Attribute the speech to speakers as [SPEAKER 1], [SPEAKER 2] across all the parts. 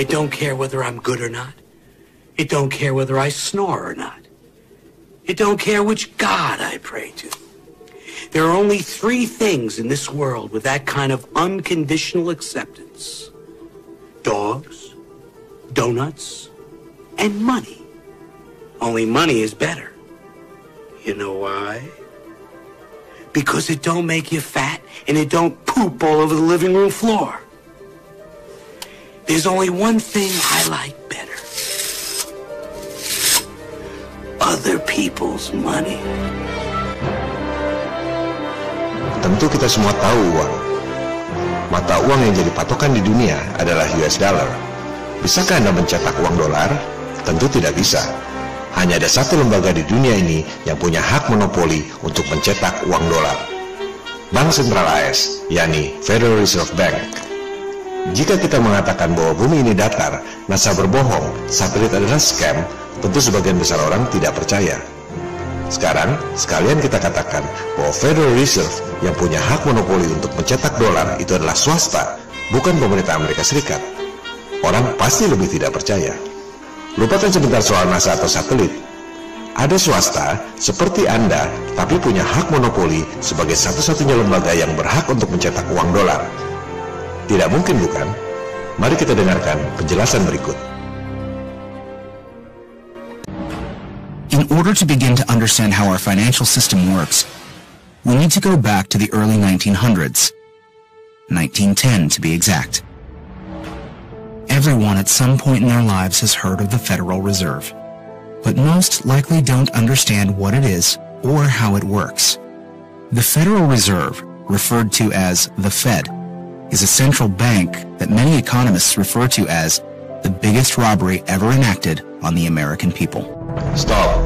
[SPEAKER 1] It don't care whether I'm good or not. It don't care whether I snore or not. It don't care which God I pray to. There are only three things in this world with that kind of unconditional acceptance: dogs, donuts, and money. Only money is better. You know why? Because it don't make you fat and it don't poop all over the living room floor. There's only one thing I like better: other people's money.
[SPEAKER 2] Tentu kita semua tahu uang. Mata uang yang jadi patokan di dunia adalah US dollar. Bisakah Anda mencetak uang dolar? Tentu tidak bisa. Hanya ada satu lembaga di dunia ini yang punya hak monopoli untuk mencetak uang dolar. Bank Sentral AS, yakni Federal Reserve Bank. Jika kita mengatakan bahwa bumi ini datar, NASA berbohong, satelit adalah scam, tentu sebagian besar orang tidak percaya. Sekarang, sekalian kita katakan bahwa Federal Reserve yang punya hak monopoli untuk mencetak dolar itu adalah swasta, bukan pemerintah Amerika Serikat. Orang pasti lebih tidak percaya. Lupakan sebentar soal NASA atau satelit. Ada swasta seperti Anda, tapi punya hak monopoli sebagai satu-satunya lembaga yang berhak untuk mencetak uang dolar. Tidak mungkin, bukan? Mari kita dengarkan penjelasan berikut.
[SPEAKER 3] In order to begin to understand how our financial system works, we need to go back to the early 1900s, 1910 to be exact. Everyone at some point in their lives has heard of the Federal Reserve, but most likely don't understand what it is or how it works. The Federal Reserve, referred to as the Fed, is a central bank that many economists refer to as the biggest robbery ever enacted on the American people.
[SPEAKER 2] Stop.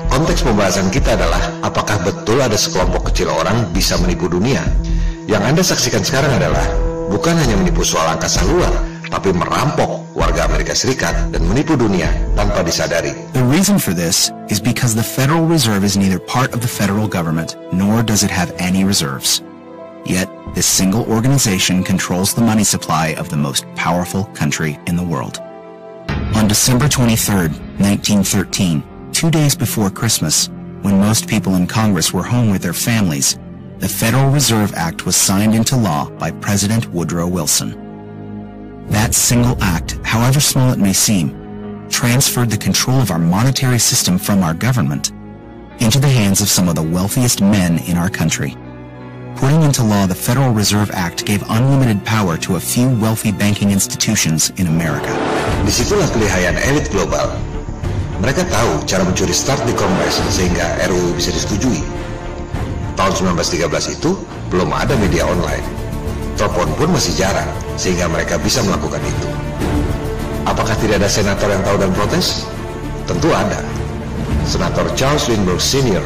[SPEAKER 2] Konteks pembahasan kita adalah apakah betul ada sekelompok kecil orang bisa menipu dunia. Yang Anda saksikan sekarang adalah bukan hanya menipu soal angkasa luar, tapi merampok warga Amerika Serikat dan menipu dunia tanpa disadari.
[SPEAKER 3] The reason for this is because the Federal Reserve is neither part of the federal government nor does it have any reserves. Yet, this single organization controls the money supply of the most powerful country in the world. On December 23, 1913, 2 days before Christmas, when most people in Congress were home with their families, the Federal Reserve Act was signed into law by President Woodrow Wilson. That single act, however small it may seem, transferred the control of our monetary system from our government into the hands of some of the wealthiest men in our country. Putting into law the Federal Reserve Act gave unlimited power to a few wealthy banking institutions in America.
[SPEAKER 2] Disitulah kelihayan elit global. Mereka tahu cara mencuri start di Kongres sehingga RUU bisa disetujui. Tahun 1913 itu belum ada media online. Telepon pun masih jarang sehingga mereka bisa melakukan itu. Apakah tidak ada senator yang tahu dan protes? Tentu ada. Senator Charles Lindbergh Sr.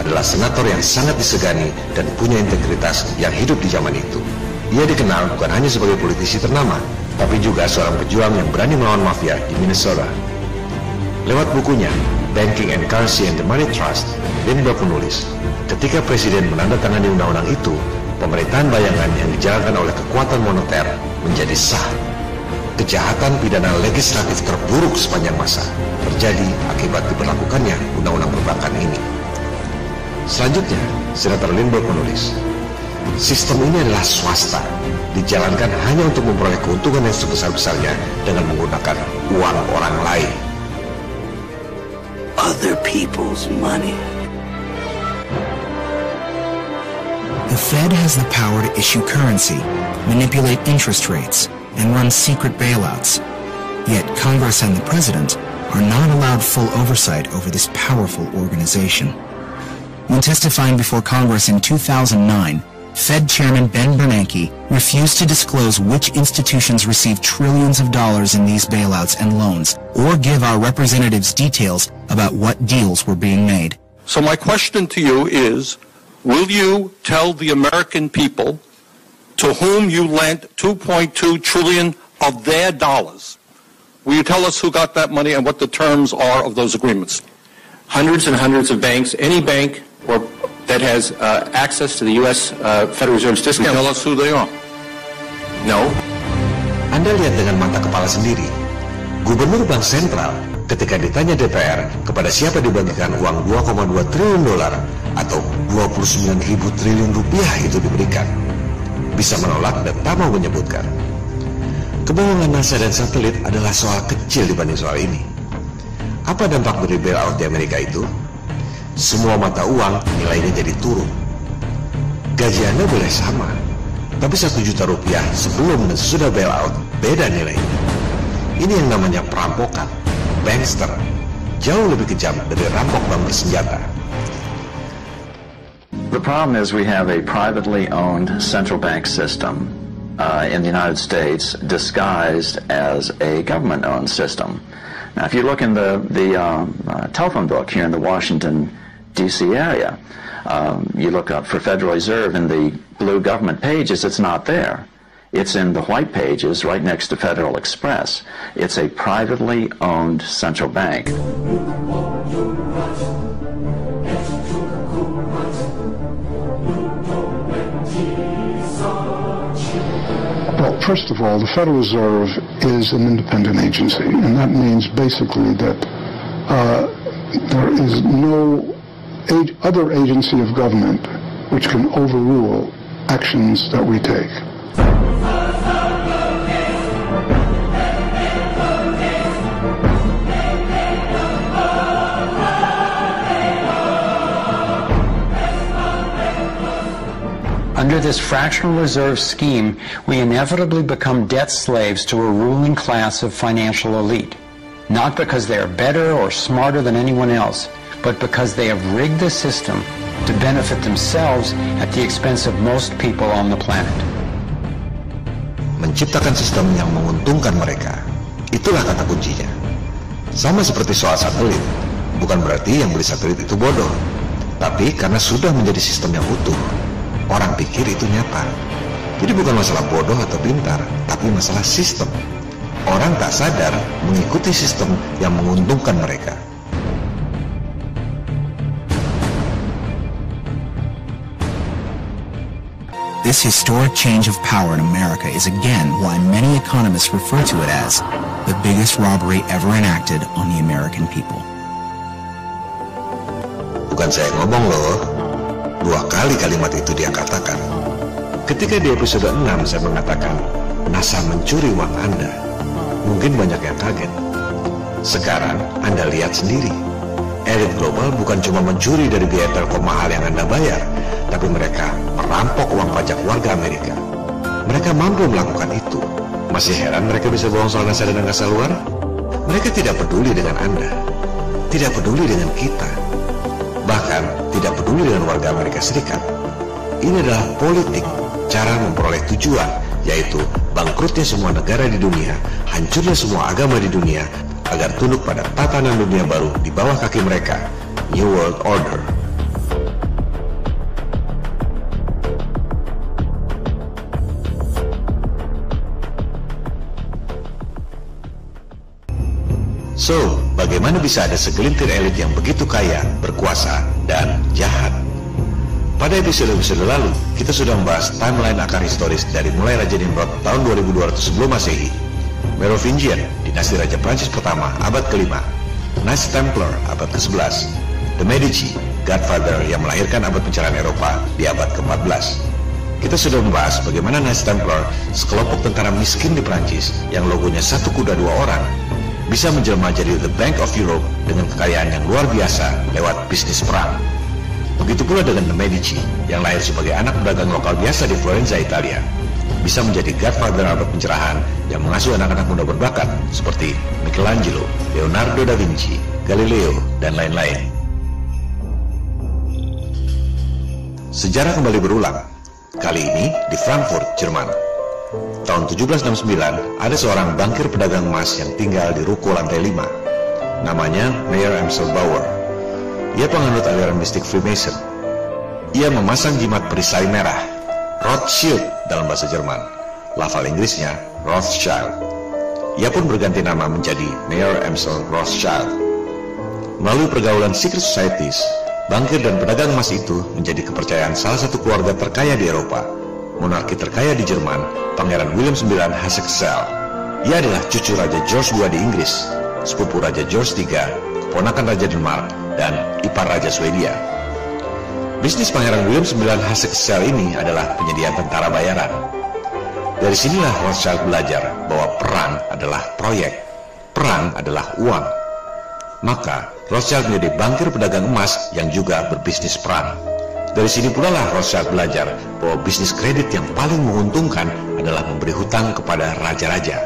[SPEAKER 2] adalah senator yang sangat disegani dan punya integritas yang hidup di zaman itu. Ia dikenal bukan hanya sebagai politisi ternama, tapi juga seorang pejuang yang berani melawan mafia di Minnesota. Lewat bukunya, Banking and Currency and the Money Trust, Lindbergh menulis, ketika Presiden menandatangani undang-undang itu, pemerintahan bayangan yang dijalankan oleh kekuatan moneter menjadi sah. Kejahatan pidana legislatif terburuk sepanjang masa terjadi akibat diberlakukannya undang-undang perbankan ini. Selanjutnya, Senator Lindbergh menulis, sistem ini adalah swasta, dijalankan hanya untuk memperoleh keuntungan yang sebesar-besarnya dengan menggunakan uang orang lain.
[SPEAKER 1] Other people's money.
[SPEAKER 3] The Fed has the power to issue currency, manipulate interest rates, and run secret bailouts. Yet Congress and the President are not allowed full oversight over this powerful organization. When testifying before Congress in 2009, Fed Chairman Ben Bernanke refused to disclose which institutions received trillions of dollars in these bailouts and loans, or give our representatives details about what deals were being made.
[SPEAKER 4] So my question to you is, will you tell the American people to whom you lent $2.2 trillion of their dollars? Will you tell us who got that money and what the terms are of those agreements?
[SPEAKER 5] Hundreds and hundreds of banks, any bank or that has access to the U.S. Federal Reserve's discount.
[SPEAKER 4] Tell us who they are.
[SPEAKER 5] No.
[SPEAKER 2] Anda lihat dengan mata kepala sendiri Gubernur Bank Sentral ketika ditanya DPR kepada siapa dibagikan uang 2,2 triliun dolar atau 29.000 triliun rupiah itu diberikan, bisa menolak dan tak mau menyebutkan. Kebohongan NASA dan satelit adalah soal kecil dibanding soal ini. Apa dampak dari bailout di Amerika itu? Semua mata uang nilainya jadi turun. Gaji Anda boleh sama, tapi 1 juta rupiah sebelum dan sesudah bailout beda nilainya. Ini yang namanya perampokan, bankster, jauh lebih kejam dari rampok bank bersenjata.
[SPEAKER 6] The problem is we have a privately owned central bank system in the United States disguised as a government-owned system. Now, if you look in the telephone book here in the Washington, D.C. area, you look up for Federal Reserve in the blue government pages, it's not there. It's in the white pages right next to Federal Express. It's a privately owned central bank.
[SPEAKER 7] Well, first of all, the Federal Reserve is an independent agency, and that means basically that there is no other agency of government which can overrule actions that we take.
[SPEAKER 8] Under this fractional reserve scheme, we inevitably become debt slaves to a ruling class of financial elite, not because they are better or smarter than anyone else, but because they have rigged the system to benefit themselves at the expense of most people on the planet.
[SPEAKER 2] Menciptakan sistem yang menguntungkan mereka, itulah kata kuncinya. Sama seperti soal satelit, bukan berarti yang beli satelit itu bodoh, tapi karena sudah menjadi sistem yang utuh, orang pikir itu nyata. Jadi bukan masalah bodoh atau pintar, tapi masalah sistem. Orang tak sadar mengikuti sistem yang menguntungkan mereka.
[SPEAKER 3] This historic change of power in America is again why many economists refer to it as the biggest robbery ever enacted on the American people.
[SPEAKER 2] Bukan saya ngomong loh, 2 kali kalimat itu dia katakan. Ketika di episode 6 saya mengatakan NASA mencuri uang Anda, mungkin banyak yang kaget. Sekarang Anda lihat sendiri, elit global bukan cuma mencuri dari biaya telkom mahal yang Anda bayar, tapi mereka merampok uang pajak warga Amerika. Mereka mampu melakukan itu. Masih heran mereka bisa bohong soal NASA dan angkasa luar? Mereka tidak peduli dengan Anda, tidak peduli dengan kita, bahkan tidak peduli dengan warga Amerika Serikat. Ini adalah politik, cara memperoleh tujuan, yaitu bangkrutnya semua negara di dunia, hancurnya semua agama di dunia, agar tunduk pada tatanan dunia baru di bawah kaki mereka, New World Order. So, bagaimana bisa ada segelintir elit yang begitu kaya, berkuasa, dan jahat? Pada episode-episode lalu, kita sudah membahas timeline akar historis dari mulai Raja Nimrod tahun 2200 sebelum Masehi, Merovingian, dinasti Raja Prancis pertama, abad ke-5, Knights Templar, abad ke-11, The Medici, Godfather yang melahirkan abad pencerahan Eropa di abad ke-14. Kita sudah membahas bagaimana Knights Templar, sekelompok tentara miskin di Prancis yang logonya 1 kuda 2 orang, bisa menjelma jadi The Bank of Europe dengan kekayaan yang luar biasa lewat bisnis perang. Begitu pula dengan The Medici yang lahir sebagai anak pedagang lokal biasa di Florenza, Italia, bisa menjadi Godfather abad pencerahan yang mengasuh anak-anak muda berbakat seperti Michelangelo, Leonardo da Vinci, Galileo, dan lain-lain. Sejarah kembali berulang, kali ini di Frankfurt, Jerman. Tahun 1769, ada seorang bankir pedagang emas yang tinggal di ruko lantai 5. Namanya Mayer Amsel Bauer. Ia penganut aliran mistik Freemason. Ia memasang jimat perisai merah, Rothschild dalam bahasa Jerman. Lafal Inggrisnya Rothschild. Ia pun berganti nama menjadi Mayer Amsel Rothschild. Melalui pergaulan secret societies, bankir dan pedagang emas itu menjadi kepercayaan salah satu keluarga terkaya di Eropa, monarki terkaya di Jerman, Pangeran William IX Hesse-Kassel. Ia adalah cucu Raja George II di Inggris, sepupu Raja George III, keponakan Raja Denmark, dan ipar Raja Swedia. Bisnis Pangeran William IX Hasse-Kassel ini adalah penyediaan tentara bayaran. Dari sinilah Rothschild belajar bahwa perang adalah proyek, perang adalah uang. Maka Rothschild menjadi bankir pedagang emas yang juga berbisnis perang. Dari sini pula lah Rothschild belajar bahwa bisnis kredit yang paling menguntungkan adalah memberi hutang kepada raja-raja.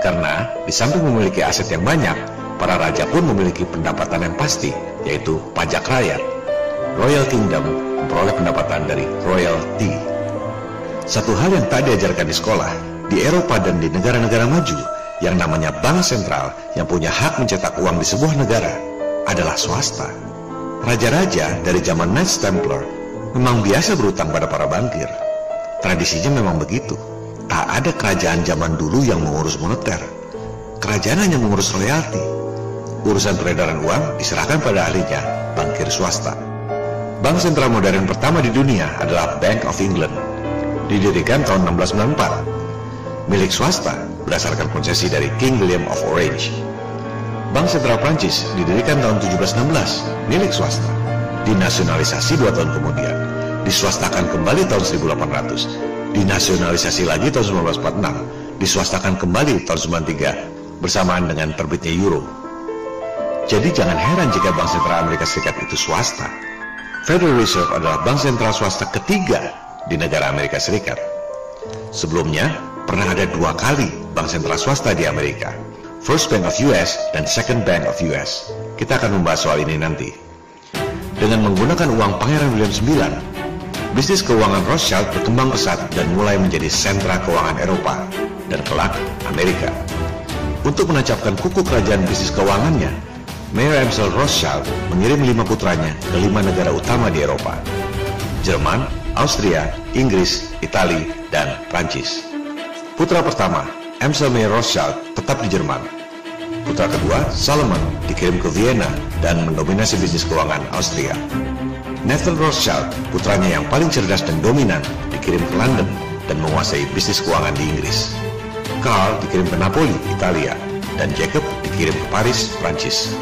[SPEAKER 2] Karena di samping memiliki aset yang banyak, para raja pun memiliki pendapatan yang pasti, yaitu pajak rakyat. Royal Kingdom memperoleh pendapatan dari royalty. Satu hal yang tak diajarkan di sekolah, di Eropa dan di negara-negara maju, yang namanya bank sentral yang punya hak mencetak uang di sebuah negara adalah swasta. Raja-raja dari zaman Knights Templar memang biasa berutang pada para bankir. Tradisinya memang begitu. Tak ada kerajaan zaman dulu yang mengurus moneter. Kerajaan hanya mengurus royalti. Urusan peredaran uang diserahkan pada ahlinya, bankir swasta. Bank sentral modern pertama di dunia adalah Bank of England. Didirikan tahun 1694. Milik swasta berdasarkan konsesi dari King William of Orange. Bank sentral Prancis didirikan tahun 1716, milik swasta. Dinasionalisasi 2 tahun kemudian. Diswastakan kembali tahun 1800. Dinasionalisasi lagi tahun 1946. Diswastakan kembali tahun 93 bersamaan dengan terbitnya euro. Jadi jangan heran jika Bank Sentral Amerika Serikat itu swasta. Federal Reserve adalah bank sentral swasta ketiga di negara Amerika Serikat. Sebelumnya, pernah ada 2 kali bank sentral swasta di Amerika. First Bank of US dan Second Bank of US. Kita akan membahas soal ini nanti. Dengan menggunakan uang Pangeran William IX, bisnis keuangan Rothschild berkembang pesat dan mulai menjadi sentra keuangan Eropa dan kelak Amerika. Untuk menancapkan kuku kerajaan bisnis keuangannya, Mayer Amschel Rothschild mengirim 5 putranya ke 5 negara utama di Eropa: Jerman, Austria, Inggris, Italia, dan Prancis. Putra pertama, Amschel Mayer Rothschild, tetap di Jerman. Putra kedua, Salomon, dikirim ke Vienna dan mendominasi bisnis keuangan Austria. Nathan Rothschild, putranya yang paling cerdas dan dominan, dikirim ke London dan menguasai bisnis keuangan di Inggris. Karl dikirim ke Napoli, Italia, dan Jacob dikirim ke Paris, Prancis.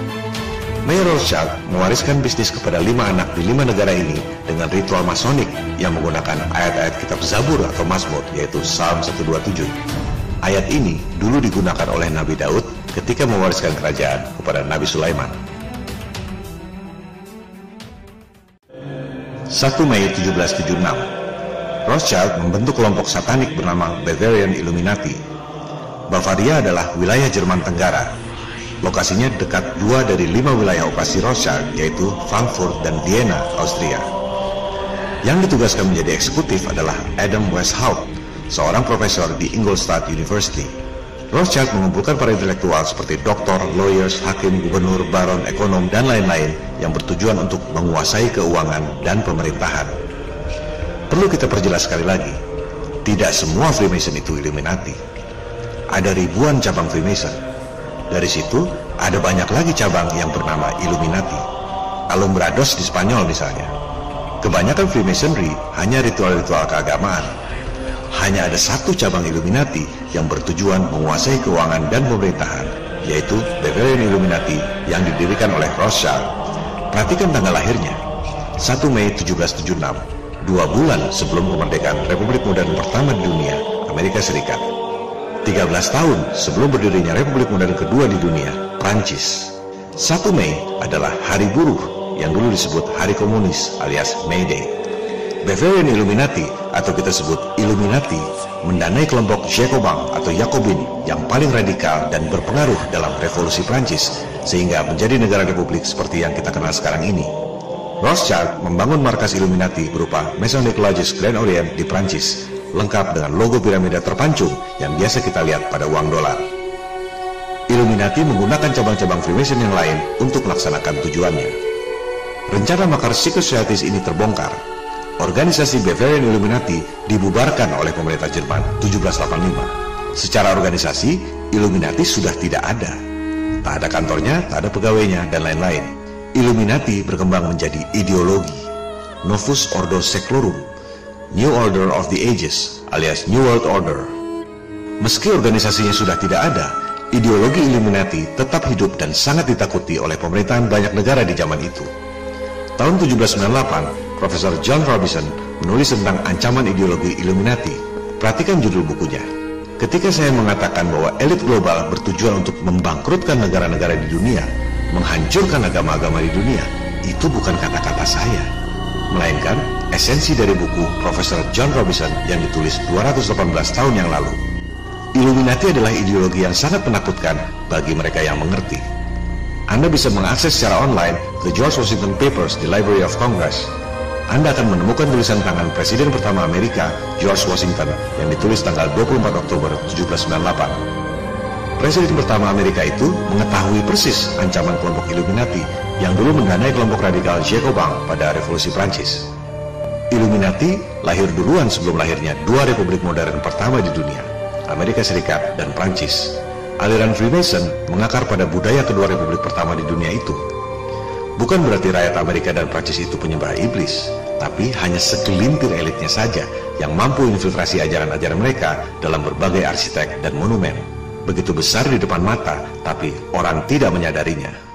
[SPEAKER 2] Mayer Rothschild mewariskan bisnis kepada 5 anak di 5 negara ini dengan ritual masonik yang menggunakan ayat-ayat kitab Zabur atau Mazmur, yaitu Psalm 127. Ayat ini dulu digunakan oleh Nabi Daud ketika mewariskan kerajaan kepada Nabi Sulaiman. 1 Mei 1776, Rothschild membentuk kelompok satanik bernama Bavarian Illuminati. Bavaria adalah wilayah Jerman Tenggara. Lokasinya dekat 2 dari 5 wilayah operasi Rothschild, yaitu Frankfurt dan Vienna, Austria. Yang ditugaskan menjadi eksekutif adalah Adam Weishaupt, seorang profesor di Ingolstadt University. Rothschild mengumpulkan para intelektual seperti doktor, lawyers, hakim, gubernur, baron, ekonom, dan lain-lain yang bertujuan untuk menguasai keuangan dan pemerintahan. Perlu kita perjelas sekali lagi, tidak semua Freemason itu Illuminati. Ada ribuan cabang Freemason. Dari situ, ada banyak lagi cabang yang bernama Illuminati. Alumbrados di Spanyol misalnya. Kebanyakan Freemasonry hanya ritual-ritual keagamaan. Hanya ada 1 cabang Illuminati yang bertujuan menguasai keuangan dan pemerintahan, yaitu Bavarian Illuminati yang didirikan oleh Rothschild. Perhatikan tanggal lahirnya, 1 Mei 1776, 2 bulan sebelum kemerdekaan Republik Modern pertama di dunia, Amerika Serikat. 13 tahun sebelum berdirinya Republik Modern kedua di dunia, Prancis. 1 Mei adalah Hari Buruh yang dulu disebut Hari Komunis alias May Day. Bavarian Illuminati atau kita sebut Illuminati mendanai kelompok Jacobin atau Yakobin yang paling radikal dan berpengaruh dalam revolusi Prancis sehingga menjadi negara republik seperti yang kita kenal sekarang ini. Rothschild membangun markas Illuminati berupa Masonic Lodges Grand Orient di Prancis, lengkap dengan logo piramida terpancung yang biasa kita lihat pada uang dolar. Illuminati menggunakan cabang-cabang Freemason yang lain untuk melaksanakan tujuannya. Rencana makar secret societies ini terbongkar. Organisasi Bavarian Illuminati dibubarkan oleh pemerintah Jerman 1785. Secara organisasi, Illuminati sudah tidak ada. Tak ada kantornya, tak ada pegawainya, dan lain-lain. Illuminati berkembang menjadi ideologi. Novus Ordo Seclorum, New Order of the Ages alias New World Order. Meski organisasinya sudah tidak ada, ideologi Illuminati tetap hidup dan sangat ditakuti oleh pemerintahan banyak negara di zaman itu. Tahun 1798, Profesor John Robinson menulis tentang ancaman ideologi Illuminati. Perhatikan judul bukunya. Ketika saya mengatakan bahwa elit global bertujuan untuk membangkrutkan negara-negara di dunia, menghancurkan agama-agama di dunia, itu bukan kata-kata saya, melainkan esensi dari buku Profesor John Robinson yang ditulis 218 tahun yang lalu. Illuminati adalah ideologi yang sangat menakutkan bagi mereka yang mengerti. Anda bisa mengakses secara online The George Washington Papers di Library of Congress. Anda akan menemukan tulisan tangan Presiden pertama Amerika, George Washington, yang ditulis tanggal 24 Oktober 1798. Presiden pertama Amerika itu mengetahui persis ancaman kelompok Illuminati yang dulu mendanai kelompok radikal Jacobin pada Revolusi Prancis. Illuminati lahir duluan sebelum lahirnya dua republik modern pertama di dunia, Amerika Serikat dan Prancis. Aliran Freemason mengakar pada budaya kedua republik pertama di dunia itu. Bukan berarti rakyat Amerika dan Prancis itu penyembah iblis, tapi hanya segelintir elitnya saja yang mampu infiltrasi ajaran-ajaran mereka dalam berbagai arsitek dan monumen. Begitu besar di depan mata, tapi orang tidak menyadarinya.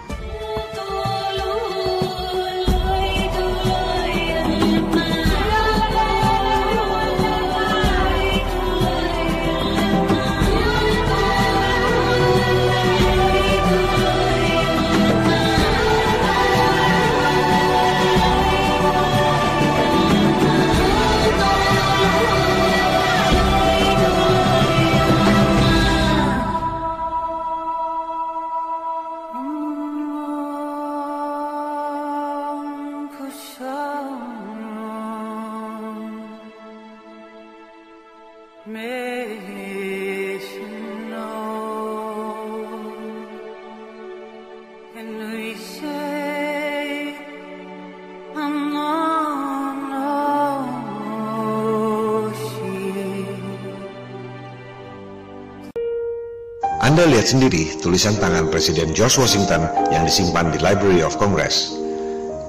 [SPEAKER 2] Anda lihat sendiri tulisan tangan Presiden George Washington yang disimpan di Library of Congress.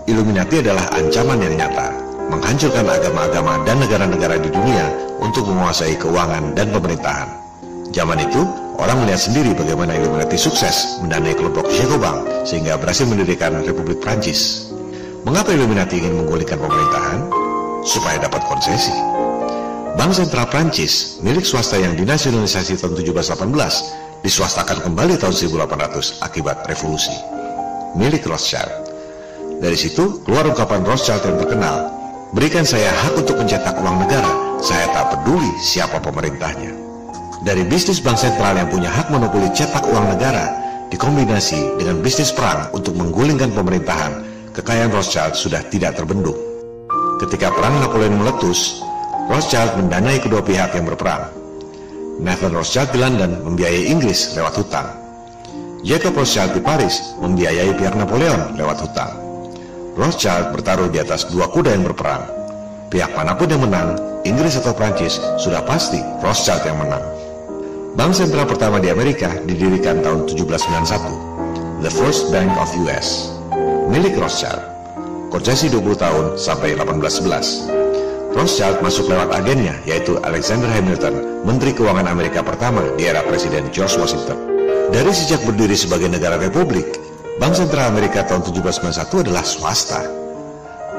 [SPEAKER 2] Illuminati adalah ancaman yang nyata, menghancurkan agama-agama dan negara-negara di dunia untuk menguasai keuangan dan pemerintahan. Zaman itu, orang melihat sendiri bagaimana Illuminati sukses mendanai kelompok Jacobin sehingga berhasil mendirikan Republik Prancis. Mengapa Illuminati ingin menggulingkan pemerintahan? Supaya dapat konsesi. Bank Sentral Prancis, milik swasta yang dinasionalisasi tahun 1718, diswastakan kembali tahun 1800 akibat revolusi, milik Rothschild. Dari situ keluar ungkapan Rothschild yang terkenal, "Berikan saya hak untuk mencetak uang negara, saya tak peduli siapa pemerintahnya." Dari bisnis bank sentral yang punya hak monopoli cetak uang negara, dikombinasi dengan bisnis perang untuk menggulingkan pemerintahan, kekayaan Rothschild sudah tidak terbendung. Ketika perang Napoleon meletus, Rothschild mendanai kedua pihak yang berperang. Nathan Rothschild di London membiayai Inggris lewat hutang. Jacob Rothschild di Paris membiayai Pierre Napoleon lewat hutang. Rothschild bertaruh di atas dua kuda yang berperang. Pihak manapun yang menang, Inggris atau Prancis, sudah pasti Rothschild yang menang. Bank sentral pertama di Amerika didirikan tahun 1791, The First Bank of US, milik Rothschild. Konsesi 20 tahun sampai 1811. Rothschild masuk lewat agennya, yaitu Alexander Hamilton, Menteri Keuangan Amerika pertama di era Presiden George Washington. Dari sejak berdiri sebagai negara republik, Bank Sentral Amerika tahun 1791 adalah swasta.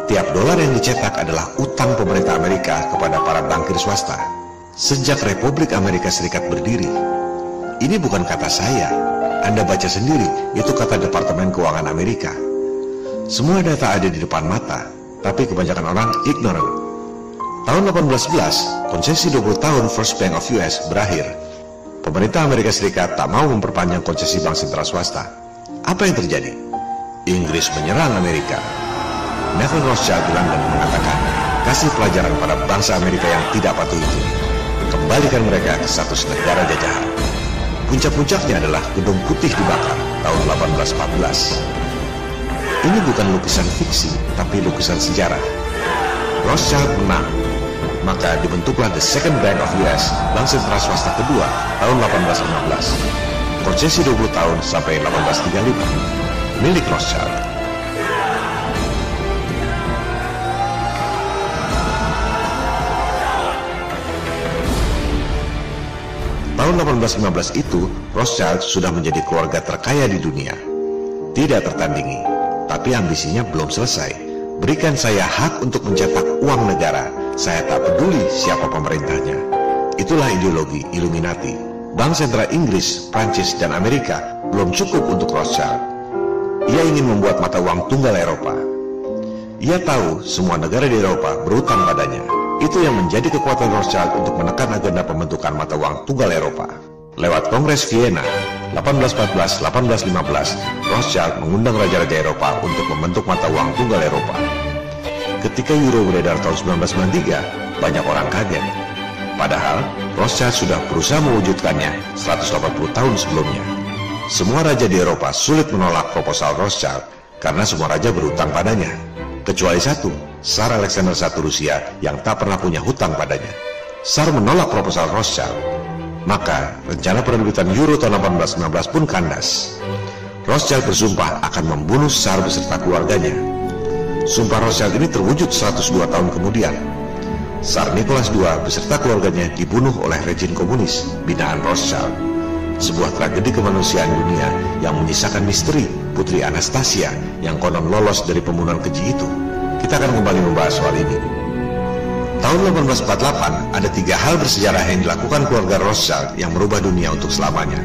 [SPEAKER 2] Tiap dolar yang dicetak adalah utang pemerintah Amerika kepada para bankir swasta. Sejak Republik Amerika Serikat berdiri. Ini bukan kata saya, Anda baca sendiri, itu kata Departemen Keuangan Amerika. Semua data ada di depan mata, tapi kebanyakan orang ignorant. Tahun 1811, konsesi 20 tahun First Bank of US berakhir. Pemerintah Amerika Serikat tak mau memperpanjang konsesi bank sentral swasta. Apa yang terjadi? Inggris menyerang Amerika. Nathan Rothschild di London mengatakan, kasih pelajaran pada bangsa Amerika yang tidak patuh itu. Kembalikan mereka ke status negara jajahan. Puncak-puncaknya adalah Gedung Putih dibakar tahun 1814. Ini bukan lukisan fiksi, tapi lukisan sejarah. Rothschild menang. Maka dibentuklah The Second Bank of US, bank sentral swasta kedua, tahun 1816. Konsesi 20 tahun sampai 1835, milik Rothschild. Tahun tahun 1815 itu, Rothschild sudah menjadi keluarga terkaya di dunia. Tidak tertandingi, tapi ambisinya belum selesai. Berikan saya hak untuk mencetak uang negara, saya tak peduli siapa pemerintahnya. Itulah ideologi Illuminati. Bank sentral Inggris, Prancis, dan Amerika belum cukup untuk Rothschild. Ia ingin membuat mata uang tunggal Eropa. Ia tahu semua negara di Eropa berutang padanya. Itu yang menjadi kekuatan Rothschild untuk menekan agenda pembentukan mata uang tunggal Eropa. Lewat Kongres Vienna 1814-1815, Rothschild mengundang raja-raja Eropa untuk membentuk mata uang tunggal Eropa. Ketika euro beredar tahun 1993, banyak orang kaget. Padahal Rothschild sudah berusaha mewujudkannya 180 tahun sebelumnya. Semua raja di Eropa sulit menolak proposal Rothschild karena semua raja berhutang padanya. Kecuali satu, Tsar Alexander I Rusia yang tak pernah punya hutang padanya. Tsar menolak proposal Rothschild. Maka rencana penerbitan euro tahun 1819 pun kandas. Rothschild bersumpah akan membunuh Tsar beserta keluarganya. Sumpah Rothschild ini terwujud 102 tahun kemudian. Tsar Nicholas II beserta keluarganya dibunuh oleh rejim komunis binaan Rothschild. Sebuah tragedi kemanusiaan dunia yang menyisakan misteri Putri Anastasia yang konon lolos dari pembunuhan keji itu. Kita akan kembali membahas soal ini. Tahun 1848 ada 3 hal bersejarah yang dilakukan keluarga Rothschild yang merubah dunia untuk selamanya.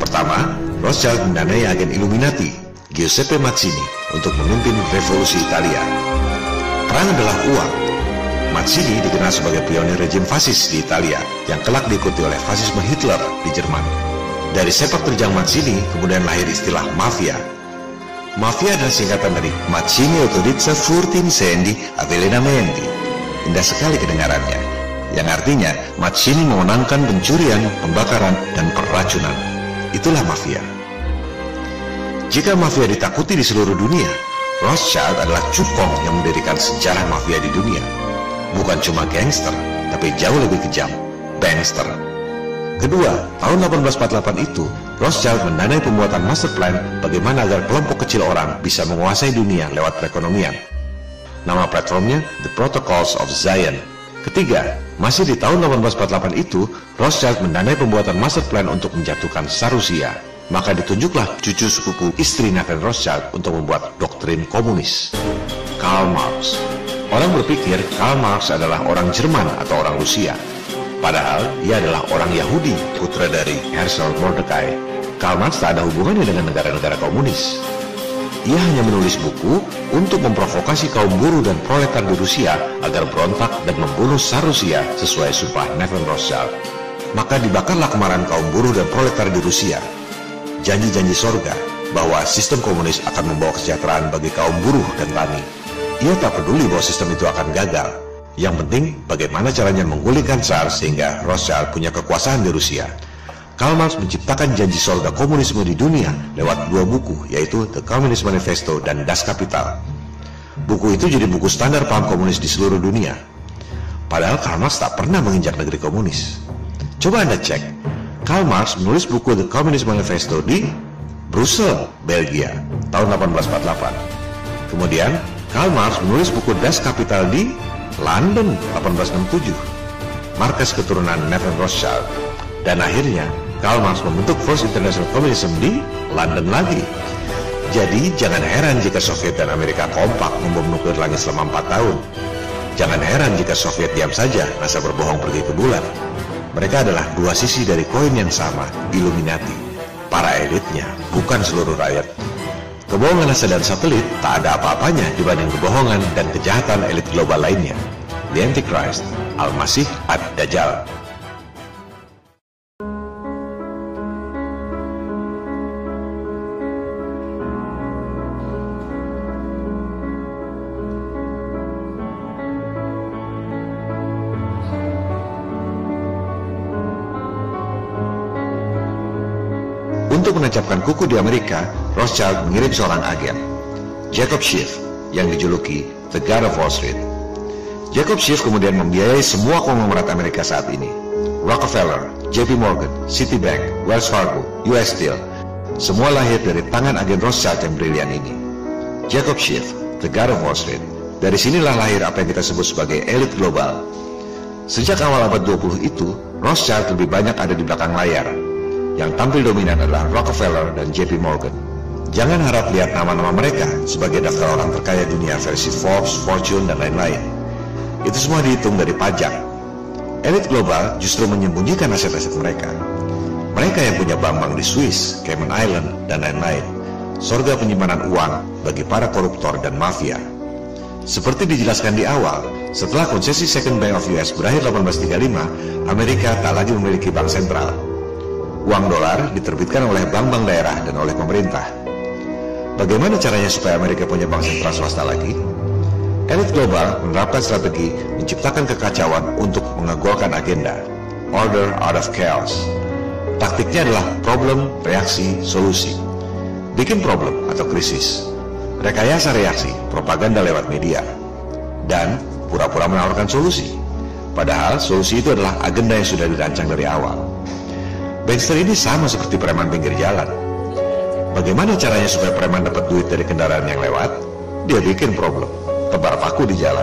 [SPEAKER 2] Pertama, Rothschild mendanai agen Illuminati, Giuseppe Mazzini, untuk memimpin revolusi Italia. Perang adalah uang. Mazzini dikenal sebagai pionir rejim fasis di Italia yang kelak diikuti oleh fasisme Hitler di Jerman. Dari sepak terjang Mazzini kemudian lahir istilah mafia. Mafia adalah singkatan dari Mazzini Autorizza Furti Incendi Avvelenamenti. Indah sekali kedengarannya, yang artinya Mazzini memenangkan pencurian, pembakaran, dan peracunan. Itulah mafia. Jika mafia ditakuti di seluruh dunia, Rothschild adalah cukong yang mendirikan sejarah mafia di dunia. Bukan cuma gangster, tapi jauh lebih kejam, bankster. Kedua, tahun 1848 itu, Rothschild mendanai pembuatan master plan bagaimana agar kelompok kecil orang bisa menguasai dunia lewat perekonomian. Nama platformnya The Protocols of Zion. Ketiga, masih di tahun 1848 itu, Rothschild mendanai pembuatan master plan untuk menjatuhkan Tsar Rusia. Maka ditunjuklah cucu sepupu istri Nathan Rothschild untuk membuat doktrin komunis. Karl Marx. Orang berpikir Karl Marx adalah orang Jerman atau orang Rusia. Padahal ia adalah orang Yahudi, putra dari Herschel Mordecai. Karl Marx tak ada hubungannya dengan negara-negara komunis. Ia hanya menulis buku untuk memprovokasi kaum buruh dan proletar di Rusia agar berontak dan membunuh Tsar Rusia sesuai sumpah Nathan Rothschild. Maka dibakarlah kemarahan kaum buruh dan proletar di Rusia. Janji-janji sorga bahwa sistem komunis akan membawa kesejahteraan bagi kaum buruh dan tani. Ia tak peduli bahwa sistem itu akan gagal. Yang penting bagaimana caranya menggulingkan Tsar sehingga Rothschild punya kekuasaan di Rusia. Karl Marx menciptakan janji sorga komunisme di dunia lewat 2 buku, yaitu The Communist Manifesto dan Das Kapital. Buku itu jadi buku standar paham komunis di seluruh dunia. Padahal Karl Marx tak pernah menginjak negeri komunis. Coba Anda cek, Karl Marx menulis buku The Communist Manifesto di Brussel, Belgia, tahun 1848. Kemudian Karl Marx menulis buku Das Kapital di London 1867, markas keturunan Nathan Rothschild. Dan akhirnya Karl Marx membentuk First International Communism di London lagi. Jadi jangan heran jika Soviet dan Amerika kompak membom nuklir langit selama 4 tahun. Jangan heran jika Soviet diam saja, NASA berbohong pergi ke bulan. Mereka adalah 2 sisi dari koin yang sama, Illuminati. Para elitnya, bukan seluruh rakyat. Kebohongan NASA dan satelit tak ada apa-apanya dibanding kebohongan dan kejahatan elit global lainnya. The Antichrist, Al-Masih, Ad-Dajjal. Untuk menancapkan kuku di Amerika, Rothschild mengirim seorang agen, Jacob Schiff, yang dijuluki The God of Wall Street. Jacob Schiff kemudian membiayai semua konglomerat Amerika saat ini. Rockefeller, JP Morgan, Citibank, Wells Fargo, US Steel, semua lahir dari tangan agen Rothschild yang brilian ini. Jacob Schiff, The God of Wall Street. Dari sinilah lahir apa yang kita sebut sebagai elit global. Sejak awal abad 20 itu, Rothschild lebih banyak ada di belakang layar. Yang tampil dominan adalah Rockefeller dan JP Morgan. Jangan harap lihat nama-nama mereka sebagai daftar orang terkaya dunia versi Forbes, Fortune, dan lain-lain. Itu semua dihitung dari pajak. Elit global justru menyembunyikan aset-aset mereka. Mereka yang punya bank-bank di Swiss, Cayman Island, dan lain-lain. Surga penyimpanan uang bagi para koruptor dan mafia. Seperti dijelaskan di awal, setelah konsesi Second Bank of US berakhir 1835, Amerika tak lagi memiliki bank sentral. Uang dolar diterbitkan oleh bank-bank daerah dan oleh pemerintah. Bagaimana caranya supaya Amerika punya bank sentral swasta lagi? Elit global menerapkan strategi menciptakan kekacauan untuk mengegolkan agenda. Order out of chaos. Taktiknya adalah problem, reaksi, solusi. Bikin problem atau krisis. Rekayasa reaksi, propaganda lewat media. Dan pura-pura menawarkan solusi. Padahal solusi itu adalah agenda yang sudah dirancang dari awal. Bankster ini sama seperti preman pinggir jalan. Bagaimana caranya supaya preman dapat duit dari kendaraan yang lewat? Dia bikin problem, tebar paku di jalan.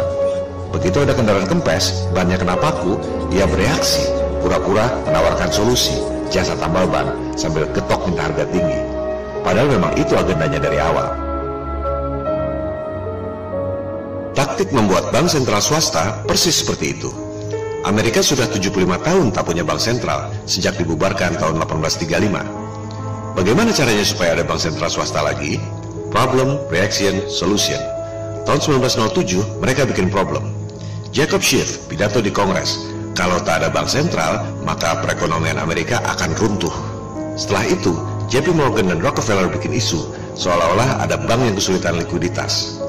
[SPEAKER 2] Begitu ada kendaraan kempes, bannya kena paku, dia bereaksi, pura-pura menawarkan solusi, jasa tambal ban, sambil getok minta harga tinggi. Padahal memang itu agendanya dari awal. Taktik membuat bank sentral swasta persis seperti itu. Amerika sudah 75 tahun tak punya bank sentral sejak dibubarkan tahun 1835. Bagaimana caranya supaya ada bank sentral swasta lagi? Problem, reaction, solution. Tahun 1907 mereka bikin problem. Jacob Schiff pidato di Kongres, kalau tak ada bank sentral, maka perekonomian Amerika akan runtuh. Setelah itu, JP Morgan dan Rockefeller bikin isu, seolah-olah ada bank yang kesulitan likuiditas.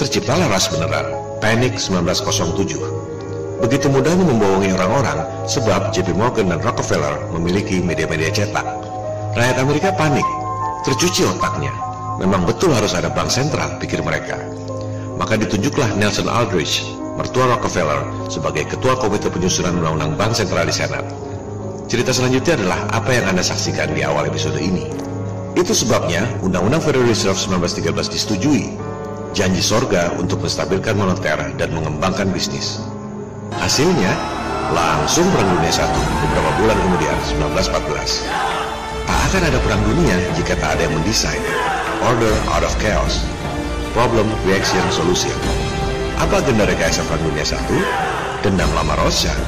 [SPEAKER 2] Terciptalah ras beneran, Panic 1907. Begitu mudahnya membohongi orang-orang, sebab JP Morgan dan Rockefeller memiliki media-media cetak. Rakyat Amerika panik, tercuci otaknya. Memang betul harus ada bank sentral, pikir mereka. Maka ditunjuklah Nelson Aldrich, mertua Rockefeller, sebagai ketua komite penyusunan undang-undang bank sentral di Senat. Cerita selanjutnya adalah apa yang Anda saksikan di awal episode ini. Itu sebabnya Undang-Undang Federal Reserve 1913 disetujui. Janji sorga untuk menstabilkan moneter dan mengembangkan bisnis. Hasilnya, langsung Perang Dunia I beberapa bulan kemudian, 1914. Tak akan ada perang dunia jika tak ada yang mendesain. Order out of chaos. Problem, reaction, solution. Apa agenda rekayasa Perang Dunia I? Dendam lama Rothschild.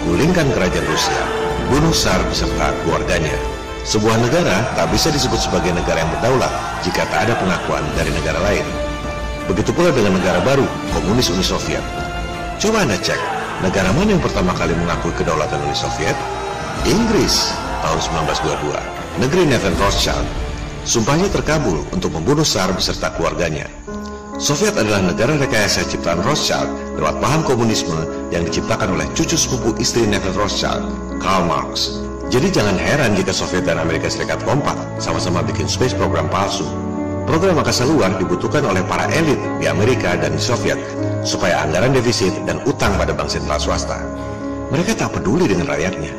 [SPEAKER 2] Gulingkan kerajaan Rusia. Bunuh Tsar beserta keluarganya. Sebuah negara tak bisa disebut sebagai negara yang berdaulat jika tak ada pengakuan dari negara lain. Begitu pula dengan negara baru, komunis Uni Soviet. Coba Anda cek, negara mana yang pertama kali mengakui kedaulatan Uni Soviet? Inggris. Tahun 1922, negeri Neville Rothschild. Sumpahnya terkabul untuk membunuh Tsar beserta keluarganya. Soviet adalah negara rekayasa ciptaan Rothschild lewat paham komunisme yang diciptakan oleh cucu sepupu istri Neville Rothschild, Karl Marx. Jadi jangan heran jika Soviet dan Amerika Serikat kompak sama-sama bikin space program palsu. Program angkasa luar dibutuhkan oleh para elit di Amerika dan di Soviet supaya anggaran defisit dan utang pada bank sentral swasta. Mereka tak peduli dengan rakyatnya.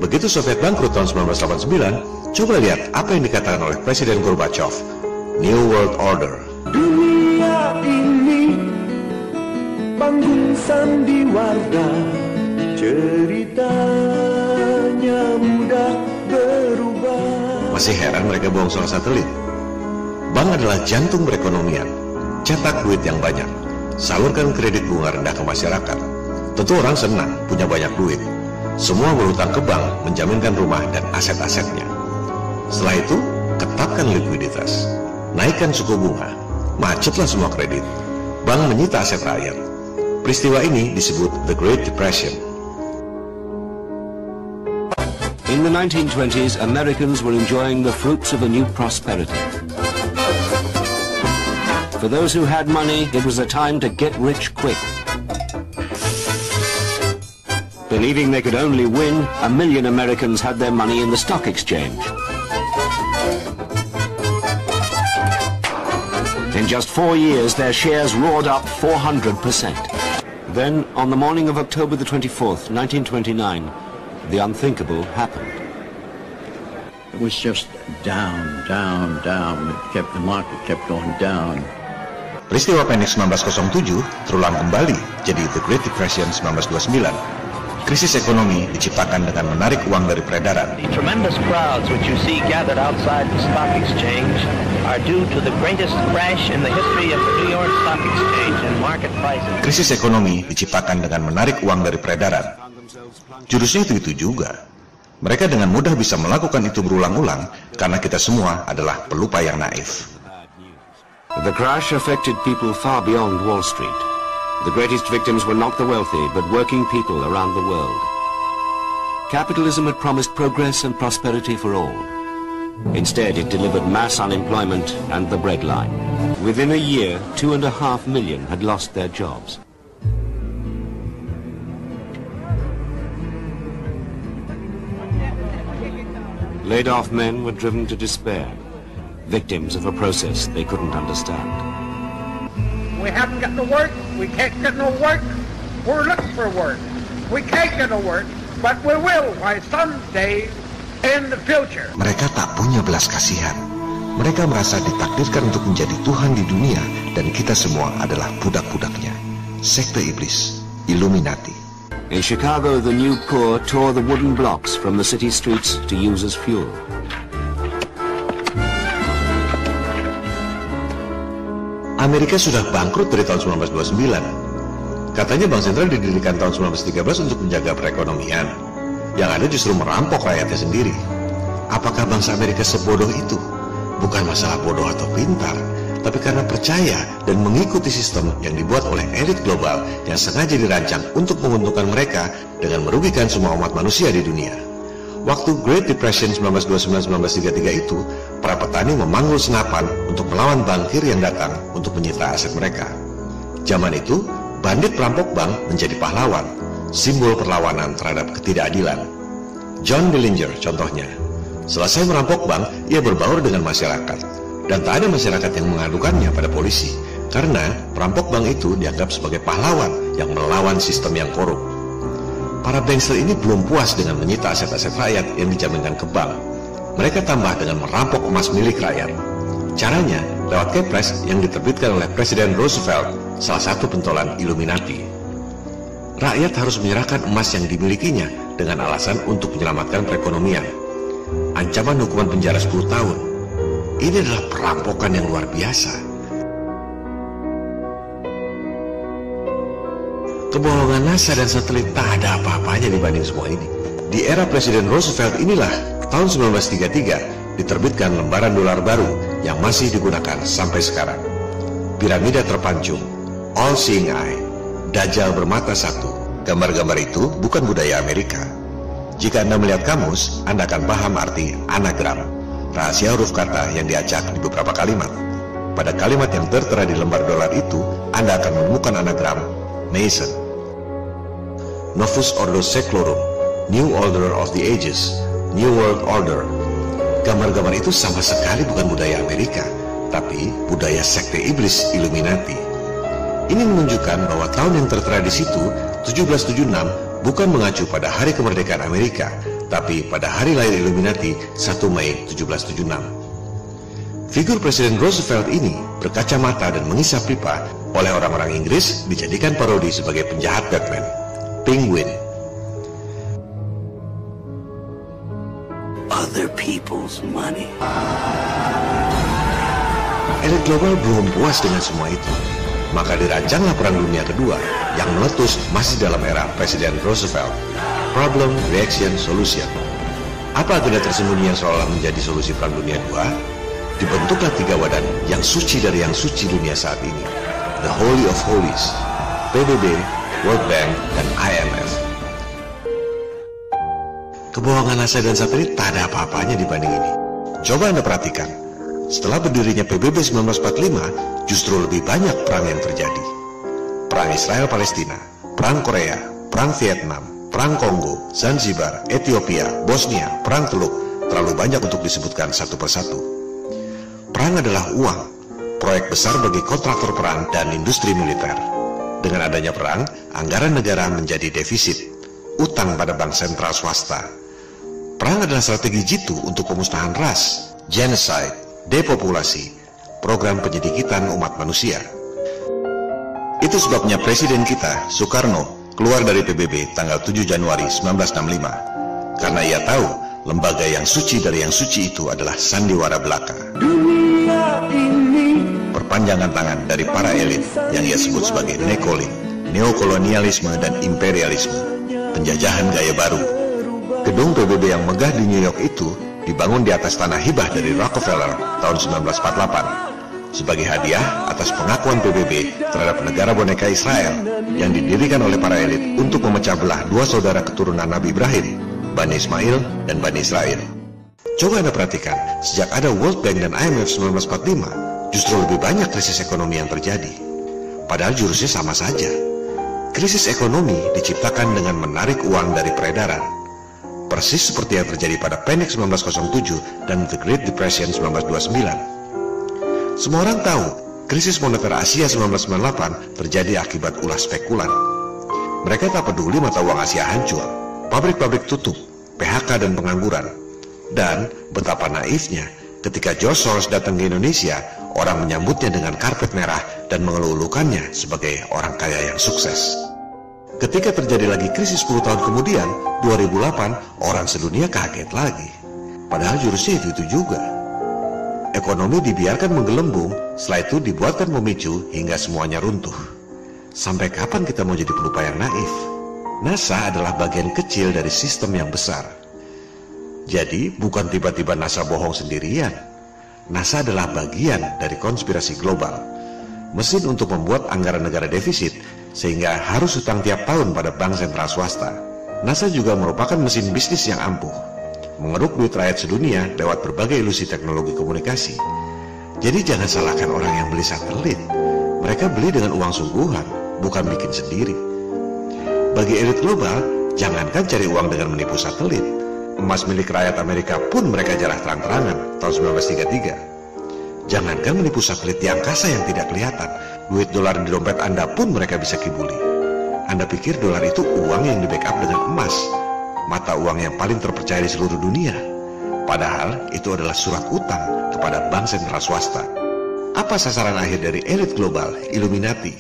[SPEAKER 2] Begitu Soviet bangkrut tahun 1989, coba lihat apa yang dikatakan oleh Presiden Gorbachev, New World Order.
[SPEAKER 9] Dunia ini panggung sandiwara, ceritanya mudah berubah.
[SPEAKER 2] Masih heran mereka bohong soal satelit? Bank adalah jantung perekonomian. Cetak duit yang banyak, salurkan kredit bunga rendah ke masyarakat. Tentu orang senang punya banyak duit. Semua berhutang ke bank menjaminkan rumah dan aset-asetnya. Setelah itu, ketatkan likuiditas. Naikkan suku bunga. Macetlah semua kredit. Bank menyita aset rakyat. Peristiwa ini disebut The Great Depression.
[SPEAKER 10] In the 1920s, Americans were enjoying the fruits of a new prosperity. For those who had money, it was a time to get rich quick. Believing they could only win, 1 million Americans had their money in the stock exchange. In just 4 years, their shares roared up 400%. Then, on the morning of October the 24th, 1929, the unthinkable happened.
[SPEAKER 11] It was just down, down, down. The market kept going down.
[SPEAKER 2] Peristiwa Panic 1907 terulang kembali jadi The Great Depression 1929. Krisis ekonomi diciptakan dengan menarik uang dari peredaran.
[SPEAKER 12] The tremendous crowds which you see gathered outside the stock exchange are due to the greatest crash in the history of the New York Stock Exchange in market prices.
[SPEAKER 2] Krisis ekonomi diciptakan dengan menarik uang dari peredaran. Jurusnya itu juga. Mereka dengan mudah bisa melakukan itu berulang-ulang karena kita semua adalah pelupa yang naif.
[SPEAKER 10] The crash affected people far beyond Wall Street. The greatest victims were not the wealthy, but working people around the world. Capitalism had promised progress and prosperity for all. Instead, it delivered mass unemployment and the breadline. Within a year, 2.5 million had lost their jobs. Laid-off men were driven to despair, victims of a process they couldn't understand.
[SPEAKER 13] We haven't got no work, we can't get no work, we're looking for work. We can't get no work, but we will by someday in the future.
[SPEAKER 2] Mereka tak punya belas kasihan. Mereka merasa ditakdirkan untuk menjadi Tuhan di dunia dan kita semua adalah budak-budaknya. Sekte iblis, Illuminati.
[SPEAKER 10] In Chicago, the new poor tore the wooden blocks from the city streets to use as fuel.
[SPEAKER 2] Amerika sudah bangkrut dari tahun 1929. Katanya Bank Sentral didirikan tahun 1913 untuk menjaga perekonomian. Yang ada justru merampok rakyatnya sendiri. Apakah bangsa Amerika sebodoh itu? Bukan masalah bodoh atau pintar, tapi karena percaya dan mengikuti sistem yang dibuat oleh elit global yang sengaja dirancang untuk menguntungkan mereka dengan merugikan semua umat manusia di dunia. Waktu Great Depression 1929-1933 itu, para petani memanggul senapan untuk melawan bankir yang datang untuk menyita aset mereka. Zaman itu, bandit perampok bank menjadi pahlawan, simbol perlawanan terhadap ketidakadilan. John Dillinger contohnya. Selesai merampok bank, ia berbaur dengan masyarakat. Dan tak ada masyarakat yang mengadukannya pada polisi, karena perampok bank itu dianggap sebagai pahlawan yang melawan sistem yang korup. Para bankster ini belum puas dengan menyita aset-aset rakyat yang dijaminkan ke bank. Mereka tambah dengan merampok emas milik rakyat. Caranya lewat kepres yang diterbitkan oleh Presiden Roosevelt, salah satu pentolan Illuminati. Rakyat harus menyerahkan emas yang dimilikinya dengan alasan untuk menyelamatkan perekonomian. Ancaman hukuman penjara 10 tahun. Ini adalah perampokan yang luar biasa. Kebohongan NASA dan satelit tak ada apa-apanya dibanding semua ini. Di era Presiden Roosevelt inilah, tahun 1933, diterbitkan lembaran dolar baru yang masih digunakan sampai sekarang. Piramida terpancung, All Seeing Eye, Dajjal bermata satu. Gambar-gambar itu bukan budaya Amerika. Jika Anda melihat kamus, Anda akan paham arti anagram, rahasia huruf kata yang diacak di beberapa kalimat. Pada kalimat yang tertera di lembar dolar itu, Anda akan menemukan anagram Mason, Novus Ordo Seclorum, New Order of the Ages, New World Order. Gambar-gambar itu sama sekali bukan budaya Amerika, tapi budaya sekte iblis Illuminati. Ini menunjukkan bahwa tahun yang tertera di situ, 1776, bukan mengacu pada hari kemerdekaan Amerika, tapi pada hari lahir Illuminati, 1 Mei 1776. Figur Presiden Roosevelt ini berkacamata dan mengisap pipa oleh orang-orang Inggris dijadikan parodi sebagai penjahat Batman, Penguin.
[SPEAKER 1] Other people's money.
[SPEAKER 2] Elit global belum puas dengan semua itu. Maka dirancanglah Perang Dunia Kedua yang meletus masih dalam era Presiden Roosevelt. Problem, Reaction, Solution. Apa agenda tersembunyi yang seolah menjadi solusi Perang Dunia II? Dibentuklah 3 wadah yang suci dari yang suci dunia saat ini. The Holy of Holies, PBB, World Bank, dan IMF. Kebohongan NASA dan satelit tak ada apa-apanya dibanding ini. Coba Anda perhatikan. Setelah berdirinya PBB 1945, justru lebih banyak perang yang terjadi. Perang Israel-Palestina, Perang Korea, Perang Vietnam, Perang Kongo, Zanzibar, Ethiopia, Bosnia, Perang Teluk, terlalu banyak untuk disebutkan satu persatu. Perang adalah uang, proyek besar bagi kontraktor perang dan industri militer. Dengan adanya perang, anggaran negara menjadi defisit, utang pada bank sentral swasta. Perang adalah strategi jitu untuk pemusnahan ras, genocide, depopulasi, program penyedikitan umat manusia. Itu sebabnya Presiden kita, Soekarno, keluar dari PBB tanggal 7 Januari 1965 karena ia tahu lembaga yang suci dari yang suci itu adalah sandiwara belaka.
[SPEAKER 9] Dunia ini
[SPEAKER 2] Perpanjangan tangan dari para elit yang ia sebut sebagai nekoli, neokolonialisme dan imperialisme, penjajahan gaya baru. Gedung PBB yang megah di New York itu dibangun di atas tanah hibah dari Rockefeller tahun 1948 sebagai hadiah atas pengakuan PBB terhadap negara boneka Israel yang didirikan oleh para elit untuk memecah belah dua saudara keturunan Nabi Ibrahim, Bani Ismail dan Bani Israel. Coba Anda perhatikan, sejak ada World Bank dan IMF 1945, justru lebih banyak krisis ekonomi yang terjadi. Padahal jurusnya sama saja. Krisis ekonomi diciptakan dengan menarik uang dari peredaran. Persis seperti yang terjadi pada Panic 1907 dan The Great Depression 1929. Semua orang tahu, krisis moneter Asia 1998 terjadi akibat ulah spekulan. Mereka tak peduli mata uang Asia hancur, pabrik-pabrik tutup, PHK dan pengangguran. Dan betapa naifnya ketika George Soros datang ke Indonesia, orang menyambutnya dengan karpet merah dan mengeluh-elukannya sebagai orang kaya yang sukses. Ketika terjadi lagi krisis 10 tahun kemudian, 2008, orang sedunia kaget lagi. Padahal jurusnya itu juga. Ekonomi dibiarkan menggelembung, setelah itu dibuatkan memicu hingga semuanya runtuh. Sampai kapan kita mau jadi pelupa yang naif? NASA adalah bagian kecil dari sistem yang besar. Jadi bukan tiba-tiba NASA bohong sendirian. NASA adalah bagian dari konspirasi global. Mesin untuk membuat anggaran negara defisit sehingga harus hutang tiap tahun pada bank sentral swasta. NASA juga merupakan mesin bisnis yang ampuh, mengeruk duit rakyat sedunia lewat berbagai ilusi teknologi komunikasi. Jadi jangan salahkan orang yang beli satelit. Mereka beli dengan uang sungguhan, bukan bikin sendiri. Bagi elit global, jangankan cari uang dengan menipu satelit. Emas milik rakyat Amerika pun mereka jarah terang-terangan tahun 1933. Jangankan menipu satelit di angkasa yang tidak kelihatan, duit dolar di dompet Anda pun mereka bisa kibuli. Anda pikir dolar itu uang yang di-backup dengan emas, mata uang yang paling terpercaya di seluruh dunia? Padahal itu adalah surat utang kepada bank sentral swasta. Apa sasaran akhir dari elit global, Illuminati?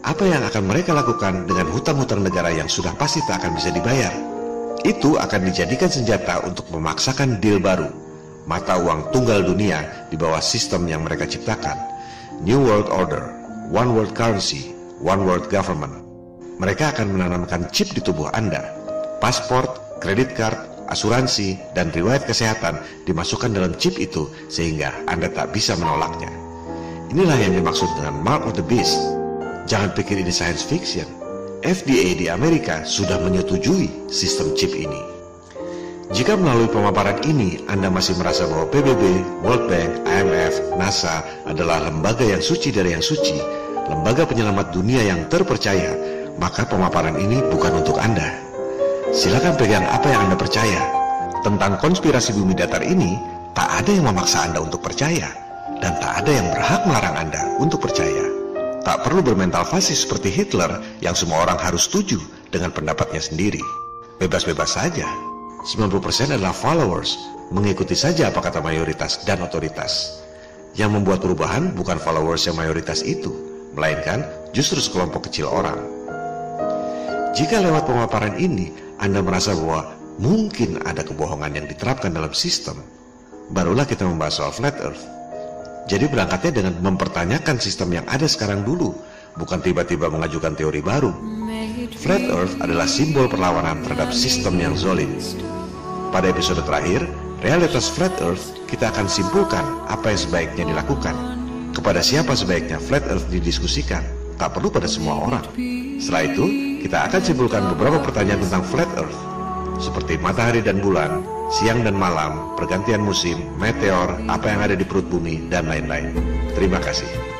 [SPEAKER 2] Apa yang akan mereka lakukan dengan hutang-hutang negara yang sudah pasti tak akan bisa dibayar? Itu akan dijadikan senjata untuk memaksakan deal baru, mata uang tunggal dunia di bawah sistem yang mereka ciptakan. New World Order, One World Currency, One World Government. Mereka akan menanamkan chip di tubuh Anda. Pasport, kredit card, asuransi, dan riwayat kesehatan dimasukkan dalam chip itu sehingga Anda tak bisa menolaknya. Inilah yang dimaksud dengan Mark of the Beast. Jangan pikir ini science fiction. FDA di Amerika sudah menyetujui sistem chip ini. Jika melalui pemaparan ini Anda masih merasa bahwa PBB, World Bank, IMF, NASA adalah lembaga yang suci dari yang suci, lembaga penyelamat dunia yang terpercaya, maka pemaparan ini bukan untuk Anda. Silakan pegang apa yang Anda percaya. Tentang konspirasi bumi datar ini, tak ada yang memaksa Anda untuk percaya, dan tak ada yang berhak melarang Anda untuk percaya. Tak perlu bermental fasis seperti Hitler yang semua orang harus setuju dengan pendapatnya sendiri. Bebas-bebas saja. 90% adalah followers, mengikuti saja apa kata mayoritas dan otoritas. Yang membuat perubahan bukan followers yang mayoritas itu, melainkan justru sekelompok kecil orang. Jika lewat pemaparan ini Anda merasa bahwa mungkin ada kebohongan yang diterapkan dalam sistem, barulah kita membahas soal flat earth. Jadi berangkatnya dengan mempertanyakan sistem yang ada sekarang dulu, bukan tiba-tiba mengajukan teori baru. Flat Earth adalah simbol perlawanan terhadap sistem yang zalim. Pada episode terakhir, realitas Flat Earth, kita akan simpulkan apa yang sebaiknya dilakukan. Kepada siapa sebaiknya Flat Earth didiskusikan, tak perlu pada semua orang. Setelah itu, kita akan simpulkan beberapa pertanyaan tentang Flat Earth, seperti matahari dan bulan, siang dan malam, pergantian musim, meteor, apa yang ada di perut bumi, dan lain-lain. Terima kasih.